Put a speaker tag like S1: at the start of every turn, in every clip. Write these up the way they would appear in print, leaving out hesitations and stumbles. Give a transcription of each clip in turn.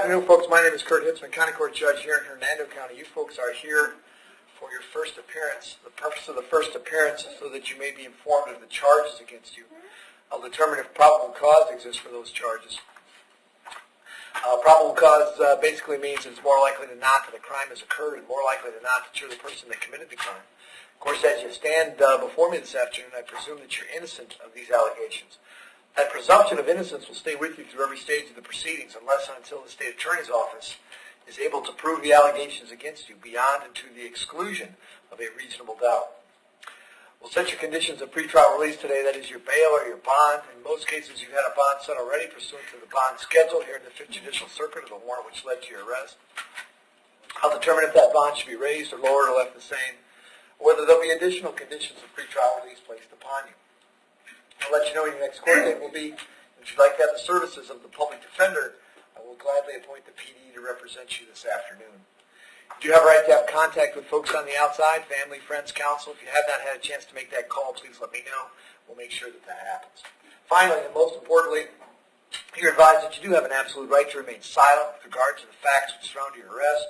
S1: afternoon, folks. My name is Hitzemann, County Court Judge here in Hernando County. You folks are here for your first appearance. The purpose of the first appearance is so that you may be informed of the charges against you. I'll determine if probable cause exists for those charges. Probable cause basically means it's more likely than not that a crime has occurred and more likely than not that you're the person that committed the crime. Of course, as you stand before me this afternoon, I presume that you're innocent of these allegations. That presumption of innocence will stay with you through every stage of the proceedings unless and until the state attorney's office is able to prove the allegations against you beyond and to the exclusion of a reasonable doubt. We'll set your conditions of pretrial release today, that is your bail or your bond. In most cases, you've had a bond set already pursuant to the bond schedule here in the 5th Judicial Circuit of the warrant which led to your arrest. I'll determine if that bond should be raised or lowered or left the same, or whether there'll be additional conditions of pretrial release placed upon you. I'll let you know when your next court date will be. If you'd like to have the services of the public defender, I will gladly appoint the PD to represent you this afternoon. You do have a right to have contact with folks on the outside, family, friends, counsel. If you have not had a chance to make that call, please let me know. We'll make sure that that happens. Finally, and most importantly, you're advised that you do have an absolute right to remain silent with regard to the facts which surround your arrest.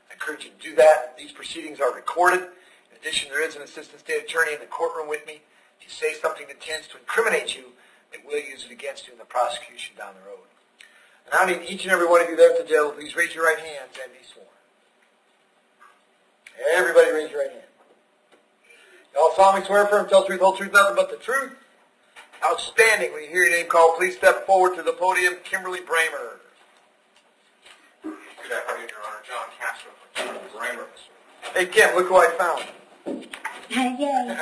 S1: I encourage you to do that. These proceedings are recorded. In addition, there is an assistant state attorney in the courtroom with me. If you say something that tends to incriminate you, they will use it against you in the prosecution down the road. And I need each and every one of you there at the jail, please raise your right hands and be sworn. Everybody raise your right hand. You all solemnly swear affirm, tell the truth, whole truth, nothing but the truth. Outstanding. When you hear your name called, please step forward to the podium. Kimberly Bramer.
S2: Good afternoon, Your Honor. John Castro from Bramer.
S1: Hey, Kim, look who I found.
S3: Yay.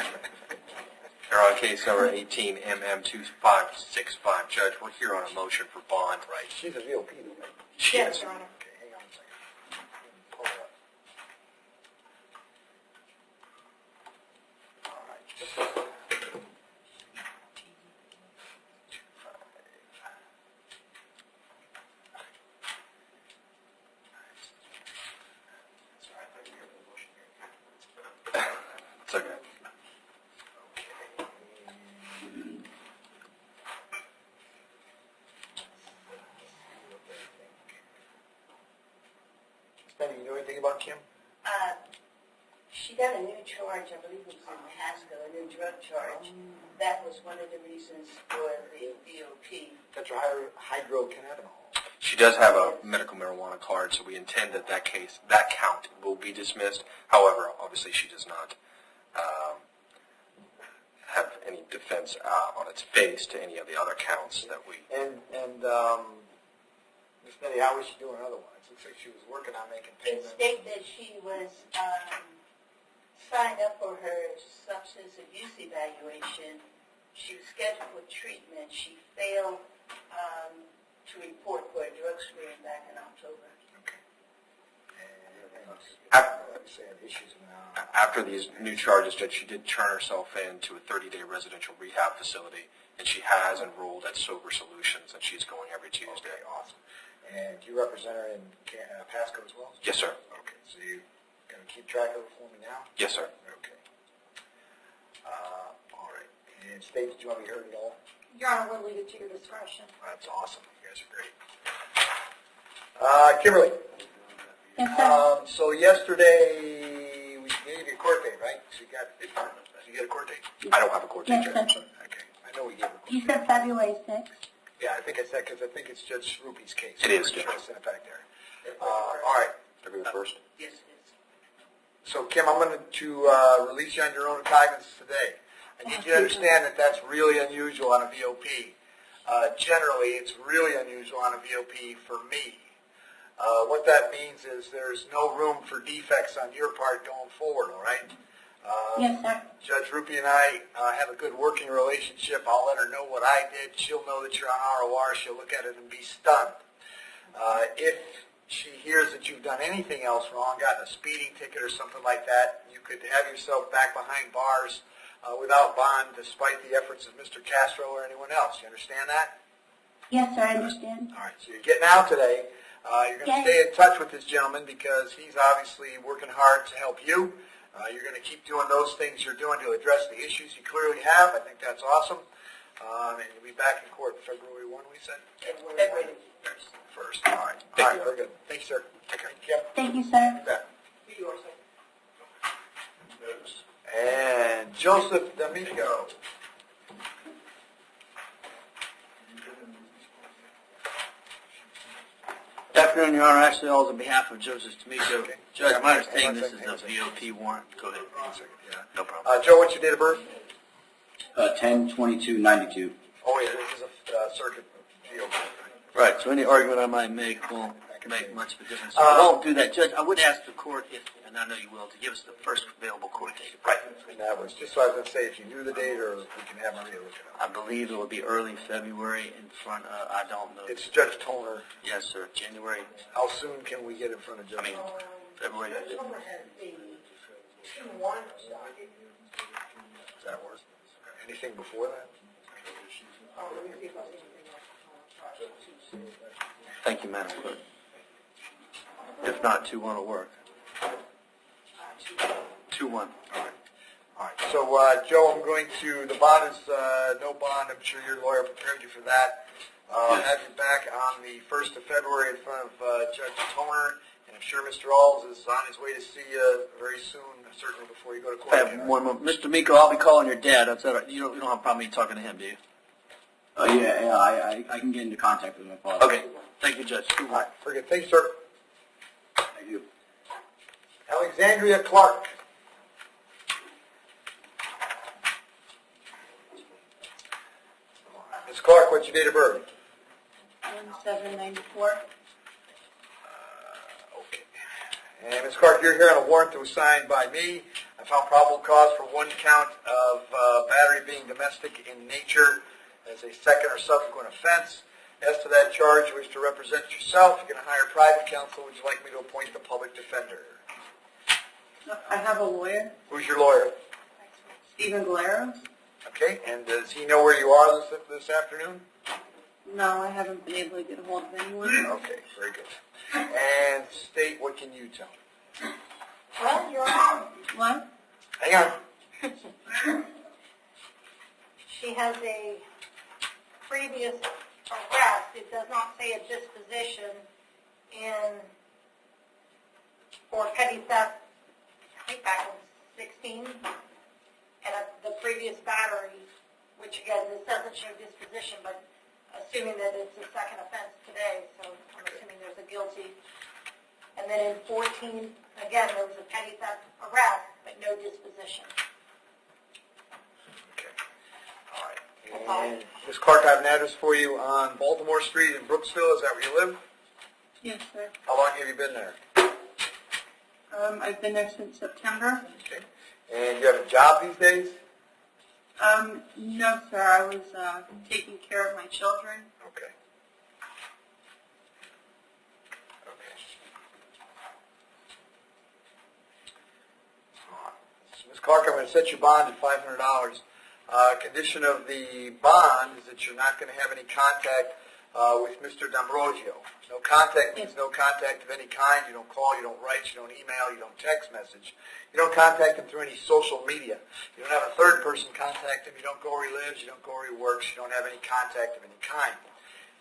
S2: You're on case number 18 MM2565. Judge, we're here on a motion for bond.
S1: Right. She's a VOP, right?
S2: She
S3: Yes,
S2: is.
S3: Your Honor.
S1: Okay, hang on a second. Pull it up. All right.
S2: It's okay.
S1: Spenny, you know anything about Kim?
S3: She got a new charge, I believe it was in Pasco, a new drug charge. That was one of the reasons for the VOP.
S1: Tetrahydrocannabinol.
S2: She does have a medical marijuana card, so we intend that that count will be dismissed. However, obviously she does not have any defense on its face to any of the other counts that we...
S1: And Miss Betty, how was she doing otherwise? Looks like she was working on making
S3: It
S1: payments.
S3: stated that she was signed up for her substance abuse evaluation. She was scheduled for treatment. She failed to report for a drug screen back in October.
S1: Okay.
S2: After these new charges, Judge, she did turn herself in to a 30-day residential rehab facility, and she has enrolled at Sober Solutions, and she's going every Tuesday.
S1: Okay, awesome. And you represent her in Pasco as well?
S2: Yes, sir.
S1: Okay, so you're going to keep track of her for me now?
S2: Yes, sir.
S1: Okay. All right. And State, did you want to be heard at all?
S4: Your Honor, we'll leave it to your discretion.
S1: That's awesome. You guys are great. Kimberly.
S3: Yes, sir.
S1: So yesterday we gave you a court date, right? So you got a court date?
S2: I don't have a court date,
S3: Yes,
S2: Judge.
S3: sir.
S1: Okay. I know we gave her a court
S3: You
S1: date.
S3: said February 6th.
S1: Yeah, I think it's that because I think it's Judge Rupi's case.
S2: It is,
S1: Judge.
S2: Judge.
S1: I sent it back there. All right.
S2: February 1st.
S3: Yes, it is.
S1: So, Kim, I'm going to release you on your own cognizance today. I need you to understand that that's really unusual on a VOP. Generally, it's really unusual on a VOP for me. What that means is there's no room for defects on your part going forward, all right?
S3: Yes, sir.
S1: Judge Rupi and I have a good working relationship. I'll let her know what I did. She'll know that you're on ROR. She'll look at it and be stunned. If she hears that you've done anything else wrong, gotten a speeding ticket or something like that, you could have yourself back behind bars without bond despite the efforts of Mr. Castro or anyone else. You understand that?
S3: Yes, sir, I understand.
S1: All right, so you're getting out today. You're going to stay in touch with this gentleman because he's obviously working hard to help you. You're going to keep doing those things you're doing to address the issues you clearly have. I think that's awesome. And you'll be back in court February 1, we said?
S3: February 1st.
S1: All right. All right, very good. Thank you, sir. Take care. Yep.
S4: Thank you, sir.
S1: You bet. And Joseph D'Amico.
S5: Good afternoon, Your Honor. Actually, all on behalf of Joseph D'Amico.
S1: Okay.
S5: Judge, my understanding
S1: Hang on a
S5: this is
S1: second,
S5: the VOP warrant. Go ahead.
S1: Yeah.
S5: No problem.
S1: Joe, what's your date of birth?
S6: 10/22/92.
S1: Oh, yeah, this is a circuit deal.
S5: Right, so any argument I might make won't make much of a difference. So I won't do that. Judge, I would ask the court, if, and I know you will, to give us the first available court date.
S1: Right. And that was just what I was going to say, if you knew the date, or we can have Maria look it up.
S5: I believe it will be early February in front of, I don't know.
S1: It's Judge Toner.
S5: Yes, sir, January,
S1: How soon can we get in front of Judge?
S5: I mean, February.
S1: Does that work? Anything before that?
S5: Thank you, Madam Clerk. If not, 2-1 will work. 2-1.
S1: All right. All right. So, Joe, I'm going to, the bond is no bond. I'm sure your lawyer prepared you for that. Have you back on the 1st of February in front of Judge Toner. And I'm sure Mr. Alls is on his way to see you very soon, certainly before you go to court.
S5: I have one more. Mr. D'Amico, I'll be calling your dad. That's all right. You don't have a problem me talking to him, do you?
S6: I can get into contact with my father.
S5: Okay. Thank you, Judge.
S1: All right. Very good. Thanks, sir.
S6: Thank you.
S1: Alexandria Clark. Ms. Clark, what's your date of birth?
S4: 1794.
S1: Okay. And Ms. Clark, you're here on a warrant that was signed by me. I found probable cause for one count of battery being domestic in nature as a second or subsequent offense. As to that charge, you wish to represent yourself. You're going to hire private counsel. Would you like me to appoint the public defender?
S4: I have a lawyer,
S1: Who's your lawyer?
S4: Stephen Galeros.
S1: Okay, and does he know where you are this afternoon?
S4: No, I haven't been able to get a hold of anyone.
S1: Okay, very good. And state, what can you tell me?
S4: Well, Your Honor. What?
S1: Hang on.
S4: She has a previous arrest. It does not say a disposition for petty theft, I think back in 16, and the previous battery, which again, this doesn't show disposition, but assuming that it's a second offense today, so I'm assuming there's a guilty. And then in 14, again, there was a petty theft arrest, but no disposition.
S1: Okay. All right. And Ms. Clark, I have an address for you on Baltimore Street in Brooksville. Is that where you live?
S4: Yes, sir.
S1: How long have you been there?
S4: I've been there since September.
S1: Okay. And you have a job these days?
S4: No, sir. I was taking care of my children.
S1: Okay. Okay. Ms. Clark, I'm going to set your bond at $500. Condition of the bond is that you're not going to have any contact with Mr. D'Ambrosio. No contact means no contact of any kind. You don't call, you don't write, you don't email, you don't text message. You don't contact him through any social media. You don't have a third person contact him. You don't go where he lives. You don't go where he works. You don't have any contact of any kind.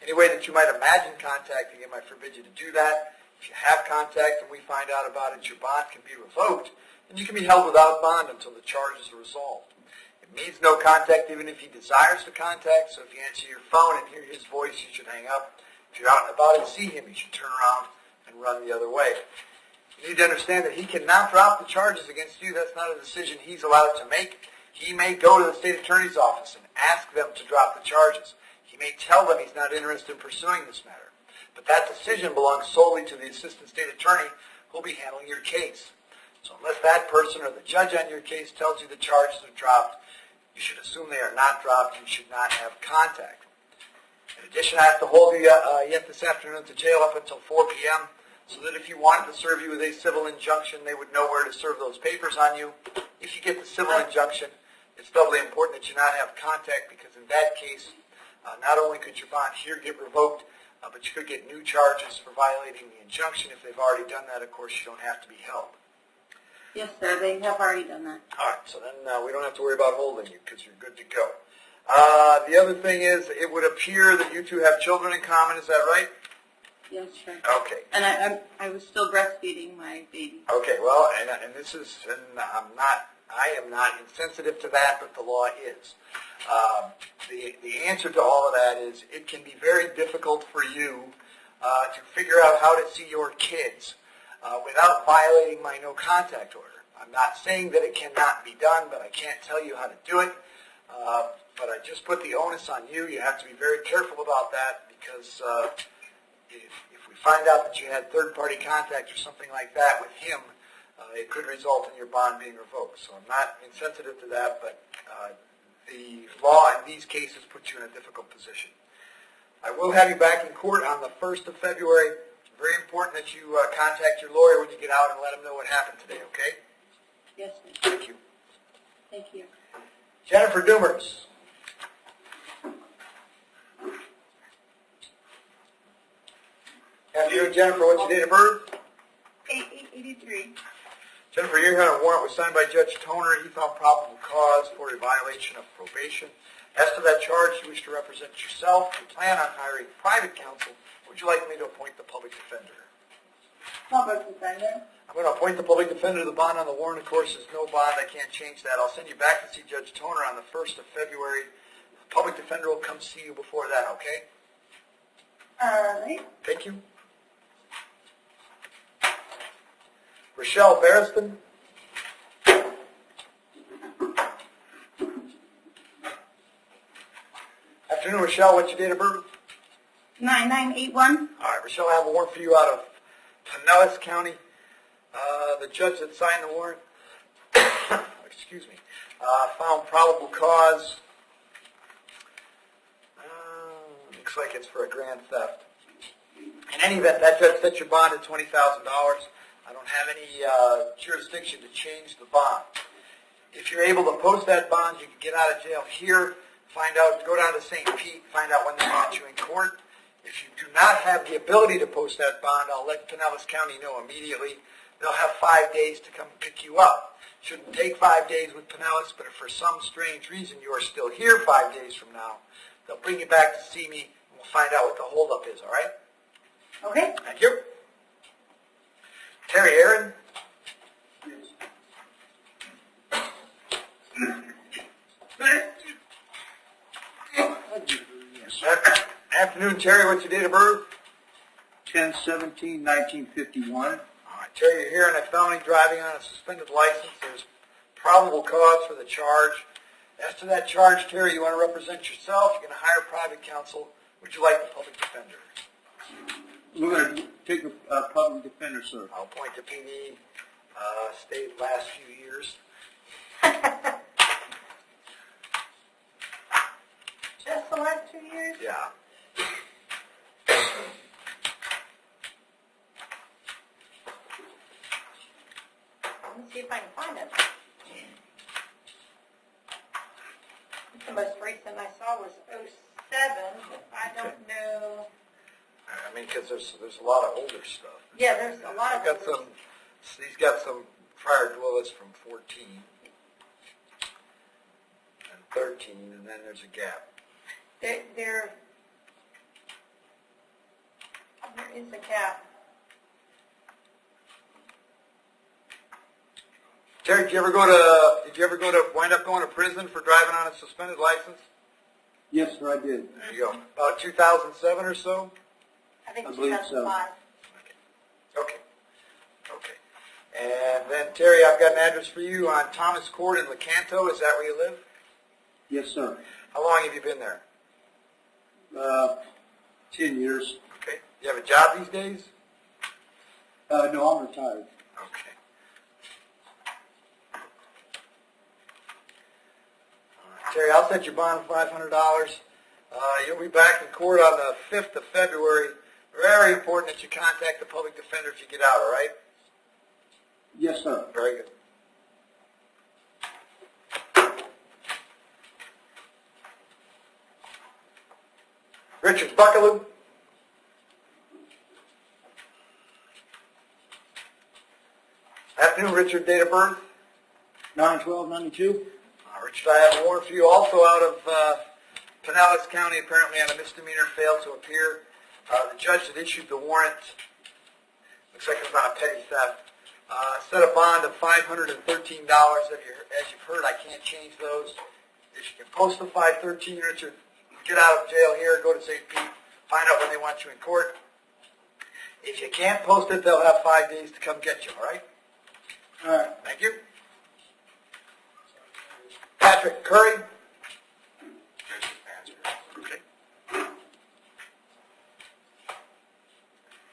S1: Any way that you might imagine contacting him, I forbid you to do that. If you have contact and we find out about it, your bond can be revoked, and you can be held without bond until the charges are resolved. It means no contact even if he desires to contact, so if you answer your phone and hear his voice, you should hang up. If you're out and about and see him, you should turn around and run the other way. You need to understand that he cannot drop the charges against you. That's not a decision he's allowed to make. He may go to the state attorney's office and ask them to drop the charges. He may tell them he's not interested in pursuing this matter. But that decision belongs solely to the assistant state attorney who will be handling your case. So unless that person or the judge on your case tells you the charges are dropped, you should assume they are not dropped. You should not have contact. In addition, I have to hold you yet this afternoon to jail up until 4 p.m. so that if you wanted to serve you with a civil injunction, they would know where to serve those papers on you. If you get the civil injunction, it's doubly important that you not have contact, because in that case, not only could your bond here get revoked, but you could get new charges for violating the injunction. If they've already done that, of course, you don't have to be held.
S4: Yes, sir. They have already done that.
S1: All right, so then we don't have to worry about holding you because you're good to go. The other thing is, it would appear that you two have children in common. Is that right?
S7: Yes, sure.
S1: Okay.
S7: And I was still breastfeeding my baby.
S1: Okay, well, and I am not insensitive to that, but the law is. The answer to all of that is it can be very difficult for you to figure out how to see your kids without violating my no contact order. I'm not saying that it cannot be done, but I can't tell you how to do it. But I just put the onus on you. You have to be very careful about that because if we find out that you had third-party contact or something like that with him, it could result in your bond being revoked. So I'm not insensitive to that, but the law in these cases puts you in a difficult position. I will have you back in court on the 1st of February. Very important that you contact your lawyer when you get out and let him know what happened today, okay?
S7: Yes, sir.
S1: Thank you.
S7: Thank you.
S1: Jennifer Dumers. Afternoon, Jennifer. What's your date of birth?
S7: 83.
S1: Jennifer, you're here on a warrant was signed by Judge Toner. He found probable cause for a violation of probation. As to that charge, you wish to represent yourself. You plan on hiring private counsel. Would you like me to appoint the public defender?
S7: Public defender.
S1: I'm going to appoint the public defender. The bond on the warrant, of course, is no bond. I can't change that. I'll send you back to see Judge Toner on the 1st of February. The public defender will come see you before that, okay?
S7: All right.
S1: Thank you. Rochelle Barriston. Afternoon, Rochelle. What's your date of birth?
S7: 9981.
S1: All right, Rochelle, I have a warrant for you out of Pinellas County. The judge that signed the warrant, excuse me, found probable cause. Looks like it's for a grand theft. In any event, that judge set your bond at $20,000. I don't have any jurisdiction to change the bond. If you're able to post that bond, you can get out of jail here, find out, go down to St. Pete, find out when they want you in court. If you do not have the ability to post that bond, I'll let Pinellas County know immediately. They'll have 5 days to come pick you up. Shouldn't take 5 days with Pinellas, but if for some strange reason you are still here 5 days from now, they'll bring you back to see me, and we'll find out what the holdup is, all right?
S7: Okay.
S1: Thank you. Terry Aaron. Afternoon, Terry. What's your date of birth?
S6: 10/17/1951.
S1: All right, Terry, you're here on a felony driving on a suspended license. There's probable cause for the charge. As to that charge, Terry, you want to represent yourself. You're going to hire private counsel. Would you like the public defender?
S6: We're going to take a public defender, sir.
S1: I'll point to PD, state last few years.
S4: Just the last 2 years?
S1: Yeah.
S4: Let me see if I can find it. The most recent I saw was 07. I don't know.
S1: I mean, because there's a lot of older stuff.
S4: Yeah, there's a lot of
S1: I've got
S4: older
S1: some. He's got some prior dwellers from 14 and 13, and then there's a gap.
S4: There is a gap.
S1: Terry, did you ever wind up going to prison for driving on a suspended license?
S6: Yes, sir, I did.
S1: There you go. About 2007 or so?
S4: I think
S6: I believe so.
S4: 2005.
S1: Okay. And then, Terry, I've got an address for you on Thomas Court in Lecanto. Is that where you live?
S6: Yes, sir.
S1: How long have you been there?
S6: 10 years.
S1: Okay. You have a job these days?
S6: No, I'm retired.
S1: Okay. All right, Terry, I'll set your bond at $500. You'll be back in court on the 5th of February. Very important that you contact the public defender if you get out, all right?
S6: Yes, sir.
S1: Very good. Richard Buckaloo. Afternoon, Richard. Date of birth?
S6: 9/12/92.
S1: Richard, I have a warrant for you also out of Pinellas County, apparently on a misdemeanor, failed to appear. The judge that issued the warrant, looks like it's not a petty theft, set a bond of $513. As you've heard, I can't change those. If you can post the 513 units or get out of jail here, go to St. Pete, find out when they want you in court. If you can't post it, they'll have 5 days to come get you, all right?
S6: All right.
S1: Thank you. Patrick Curry. Okay.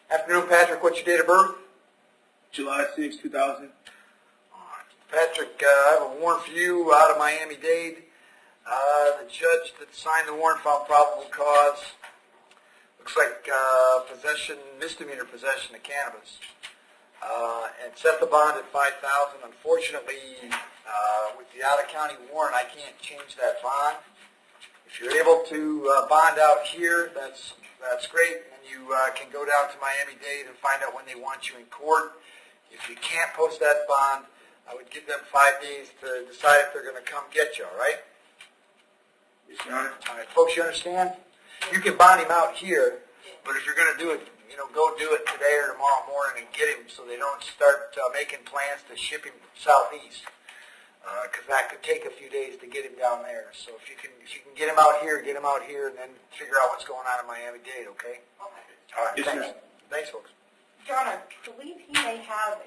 S1: Afternoon, Patrick. What's your date of birth?
S6: July 6, 2000.
S1: Patrick, I have a warrant for you out of Miami-Dade. The judge that signed the warrant found probable cause. Looks like misdemeanor possession of cannabis. And set the bond at $5,000. Unfortunately, with the out-of-county warrant, I can't change that bond. If you're able to bond out here, that's great, and you can go down to Miami-Dade and find out when they want you in court. If you can't post that bond, I would give them 5 days to decide if they're going to come get you, all right?
S6: Yes, Your Honor.
S1: All right, folks, you understand? You can bond him out here, but if you're going to do it, go do it today or tomorrow morning and get him so they don't start making plans to ship him southeast, because that could take a few days to get him down there. So if you can get him out here, and then figure out what's going on in Miami-Dade, okay?
S4: Okay.
S1: All right,
S6: Yes,
S1: thanks.
S6: sir.
S1: Thanks, folks.
S4: Your Honor, I believe he may have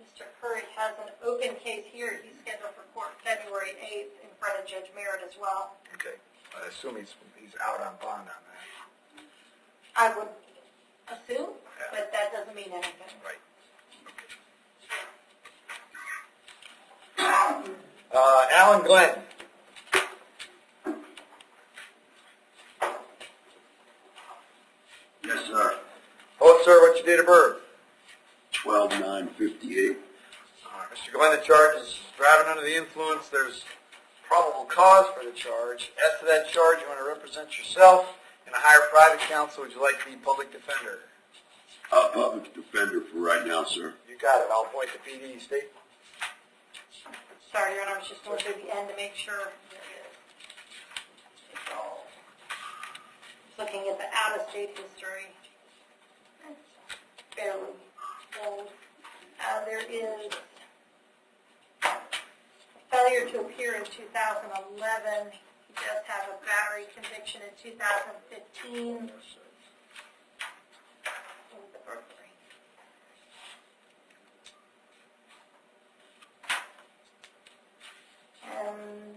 S4: Mr. Curry has an open case here. He's scheduled for court February 8th in front of Judge Merritt as well.
S1: Okay. I assume he's out on bond on that.
S4: I would assume,
S1: Yeah.
S4: but that doesn't mean anything.
S1: Right. Alan Glenn.
S8: Yes, sir.
S1: Oh, sir, what's your date of birth?
S8: 12/9/58.
S1: Mr. Glenn, the charge is driving under the influence. There's probable cause for the charge. As to that charge, you want to represent yourself and hire private counsel. Would you like to be public defender?
S8: Public defender for right now, sir.
S1: You got it. I'll appoint the PD state.
S4: Sorry, Your Honor, I was just going through the end to make sure that it's all. Looking at the out-of-state history. It's fairly old. There is failure to appear in 2011. He does have a battery conviction in 2015. With the burglary. And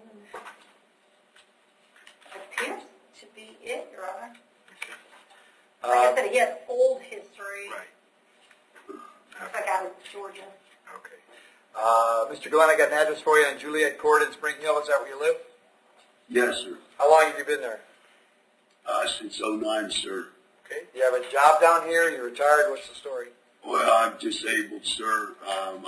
S4: appears to be it, Your Honor. Like I said, he has old history.
S1: Right.
S4: Looks like out of Georgia.
S1: Okay. Mr. Glenn, I got an address for you on Juliet Court in Spring Hill. Is that where you live?
S8: Yes, sir.
S1: How long have you been there?
S8: Since '09, sir.
S1: Okay. You have a job down here? You're retired? What's the story?
S8: Well, I'm disabled, sir. I've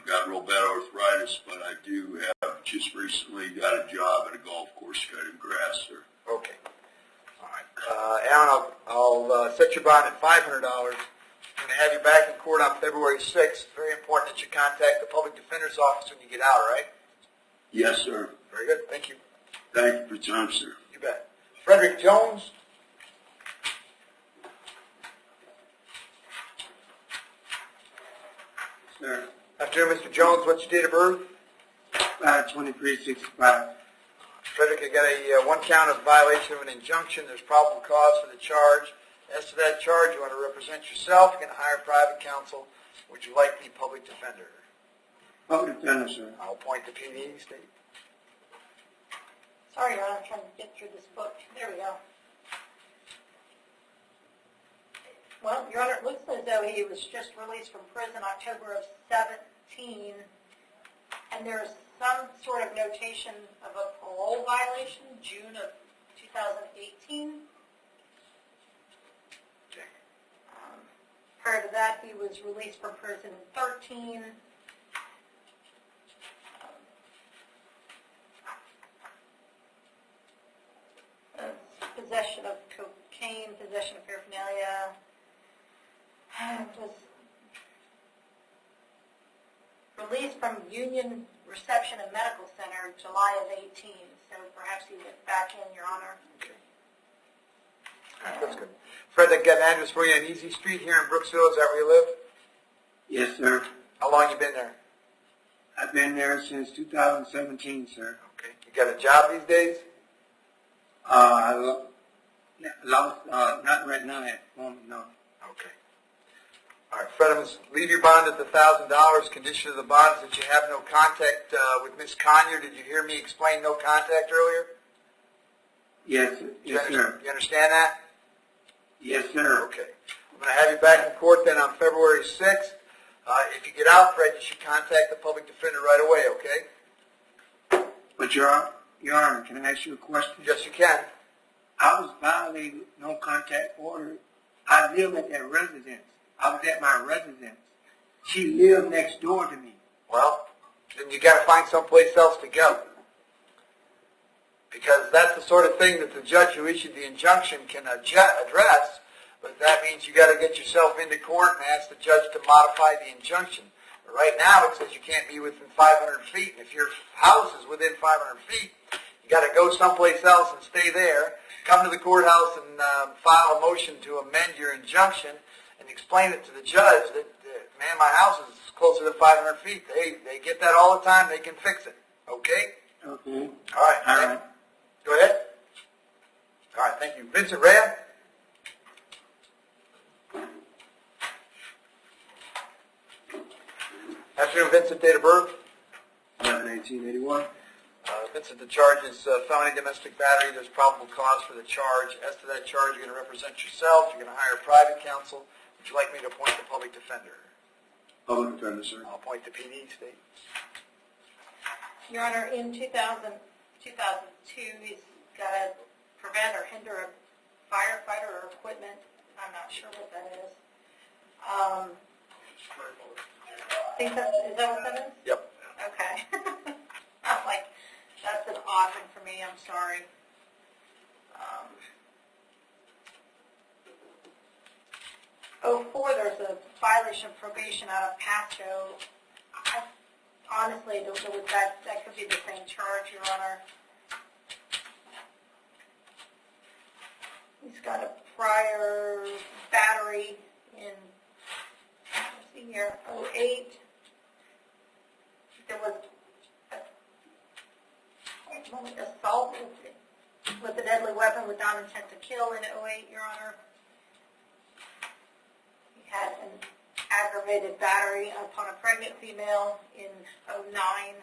S8: got real bad arthritis, but I do have just recently got a job at a golf course cutting grass, sir.
S1: Okay. All right. Alan, I'll set your bond at $500. I'm going to have you back in court on February 6th. It's very important that you contact the public defender's office when you get out, all right?
S8: Yes, sir.
S1: Very good. Thank you.
S8: Thank you for your time, sir.
S1: You bet. Frederick Jones.
S6: Sir.
S1: Afternoon, Mr. Jones. What's your date of birth?
S6: 2365.
S1: Frederick, I got a one count of violation of an injunction. There's probable cause for the charge. As to that charge, you want to represent yourself. You're going to hire private counsel. Would you like the public defender?
S6: Public defender, sir.
S1: I'll appoint the PD state.
S4: Sorry, Your Honor, I'm trying to get through this book. There we go. Well, Your Honor, it looks as though he was just released from prison October of 17, and there's some sort of notation of a parole violation, June of 2018.
S1: Okay.
S4: Prior to that, he was released from prison in 13. Possession of cocaine, possession of paraphernalia. Was released from Union Reception and Medical Center July of 18, so perhaps he went back in, Your Honor.
S1: Okay. That's good. Fred, I got an address for you on Easy Street here in Brooksville. Is that where you live?
S6: Yes, sir.
S1: How long you been there?
S6: I've been there since 2017, sir.
S1: Okay. You got a job these days?
S6: Lost, not right now at the moment, no.
S1: Okay. All right, Fred, I'm going to leave your bond at the $1,000. Condition of the bond is that you have no contact with Miss Conyer. Did you hear me explain no contact earlier?
S6: Yes, yes, sir.
S1: You understand that?
S6: Yes, sir.
S1: Okay. I'm going to have you back in court then on February 6th. If you get out, Fred, you should contact the public defender right away, okay?
S6: But Your Honor, can I ask you a question?
S1: Yes, you can.
S6: I was violating no contact order. I live at that residence. I was at my residence. She lived next door to me.
S1: Well, then you got to find someplace else to go. Because that's the sort of thing that the judge who issued the injunction can address, but that means you got to get yourself into court and ask the judge to modify the injunction. But right now it says you can't be within 500 feet, and if your house is within 500 feet, you got to go someplace else and stay there, come to the courthouse and file a motion to amend your injunction and explain it to the judge that, man, my house is closer to 500 feet. They get that all the time. They can fix it. Okay?
S6: Okay.
S1: All right.
S6: All right.
S1: Go ahead. All right, thank you. Vincent Rea? Afternoon, Vincent. Date of birth?
S6: 11/18/81.
S1: Vincent, the charge is felony domestic battery. There's probable cause for the charge. As to that charge, you're going to represent yourself. You're going to hire private counsel. Would you like me to appoint the public defender?
S6: Public defender, sir.
S1: I'll appoint the PD, State.
S4: Your Honor, in 2002, he's got to prevent or hinder a firefighter or equipment. I'm not sure what that is. Is that what that is?
S1: Yep.
S4: Okay. I'm like, that's an odd one for me. I'm sorry. There's a violation of probation out of Pasco. I honestly don't know what that could be the same charge, Your Honor. He's got a prior battery in, let's see here, 08. There was assault with a deadly weapon without intent to kill in 08, Your Honor. He had an aggravated battery upon a pregnant female in 09.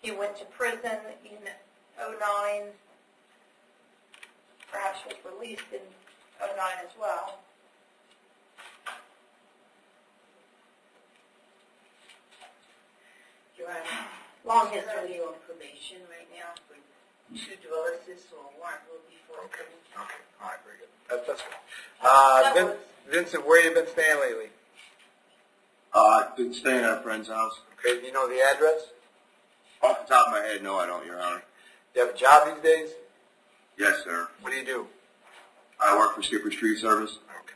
S4: He went to prison in 09. Perhaps was released in 09 as well.
S3: Your Honor,
S4: Long
S3: he's
S4: history.
S3: currently on probation right now for 2 divorces, so a warrant will be forthcoming.
S1: Okay. All right, very good. That's good. Vincent, where you been staying lately?
S8: I've been staying at a friend's house.
S1: Okay, do you know the address?
S8: Off the top of my head, no, I don't, Your Honor.
S1: Do you have a job these days?
S8: Yes, sir.
S1: What do you do?
S8: I work for Skipper's Tree Service.
S1: Okay.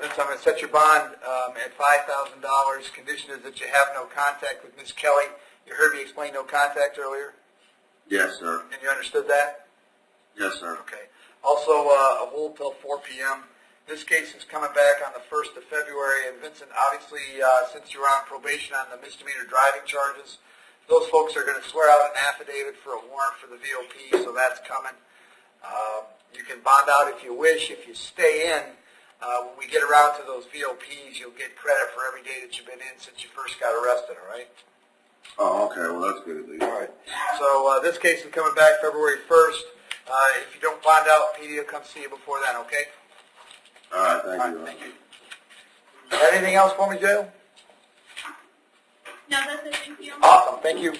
S1: Vince, I'm going to set your bond at $5,000. Condition is that you have no contact with Miss Kelly. You heard me explain no contact earlier,
S8: Yes, sir.
S1: and you understood that?
S8: Yes, sir.
S1: Okay. Also, a hold till 4 p.m. This case is coming back on the 1st of February, and Vincent, obviously, since you're on probation on the misdemeanor driving charges, those folks are going to swear out an affidavit for a warrant for the VOP, so that's coming. You can bond out if you wish. If you stay in, when we get around to those VOPs, you'll get credit for every day that you've been in since you first got arrested, all right?
S8: Oh, okay. Well, that's good at least.
S1: All right. So this case is coming back February 1st. If you don't bond out, PD will come see you before then, okay?
S8: All right. Thank
S1: All
S8: you.
S1: right, thank you. Got anything else for me, Joe?
S4: No, that's it. Thank you.
S1: Awesome. Thank you.